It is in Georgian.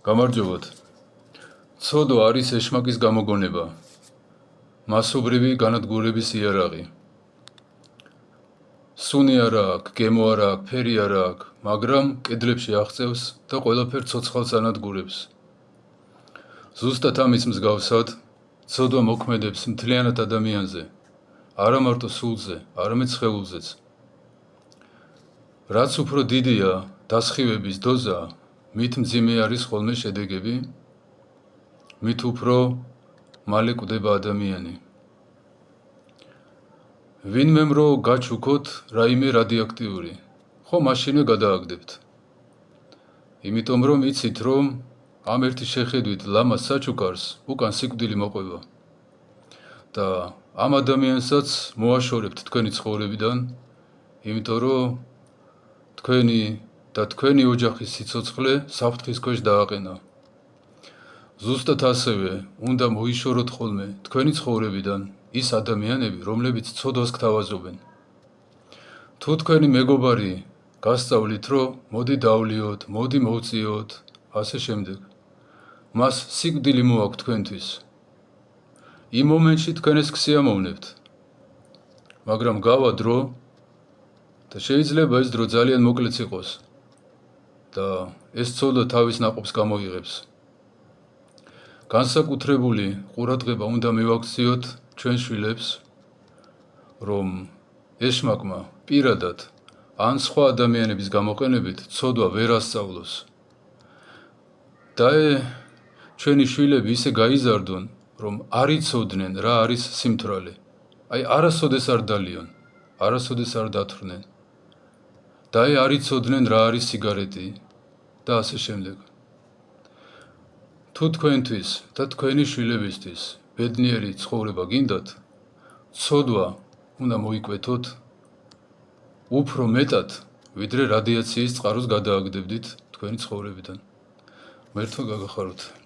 გამარჯობათ. ცოდვა არის ეშმაკის გამოგონება, მასობრივი განადგურების იარაღი. სუნი არა აქვს, გემო არა აქვს, ფერი არა აქვს, მაგრამ კედლებში აღწევს და ყველაფერს ცოცხალს ანადგურებს. ზუსტად ამის მსგავსად, ცოდვა მოქმედებს მთლიანად ადამიანზე, არა მარტო სულზე, არამედ სხეულზეც. რაც უფრო დიდია დასხივების დოზა, მით მძიმე არის ხოლმე შედეგები, მით უფრო მალე კვდება ადამიანი. ვინმემ რო გაჩუქოთ რაიმე რადიოაქტიური, ხო მაშინვე გადააგდებთ. იმიტომ რომ იცით რომ ამ ერთი შეხედვით ლამას საჩუქარს უკან სიკვდილი მოყვება. და ამ ადამიანსაც მოაშორებთ თქვენი ცხოვრებიდან, იმიტომ რომ თქვენი და თქვენი ოჯახის სიცოცხლე საფრთხის ქვეშ დააყენა. ზუსტად ასევე უნდა მოიშოროთ ხოლმე თქვენი ცხოვრებიდან ის ადამიანები, რომლებიც ცოდვას გთავაზობენ. თუ თქვენი მეგობარი გასწავლით, რომ მოდი დავლიოთ, მოდი მოვწიოთ, ასე შემდეგ, მას სიკვდილი მოაქვს თქვენთვის. იმ მომენტში თქვენ ეს ქსიამოვნებთ, მაგრამ გავა დრო და შეიძლება ეს დრო ძალიან მოკლეც იყოს და ეს ცოდვა თავის ნაყოფს გამოიღებს. განსაკუთრებული ყურადღება უნდა მივაქციოთ ჩვენ შვილებს, რომ ეშმაკმა პირადად ან სხვა ადამიანების გამოყენებით ცოდვა ვერ ასწავლოს. და ჩვენი შვილები ისე გაიზარდონ, რომ არ იცოდნენ რა არის სიმთვრალე. არასოდეს არ დალიონ, არასოდეს არ დათვრნენ. და არ იცოდნენ რა არის სიგარეტი და ასე შემდეგ. თუ თქვენთვის და თქვენი შვილებისთვის ბედნიერი ცხოვრება გინდათ, ცოდვა უნდა მოიკვეთოთ უფრო მეტად, ვიდრე რადიაციის წყაროს გადააგდებდით თქვენი ცხოვრებიდან. მერთვა გაგახაროთ.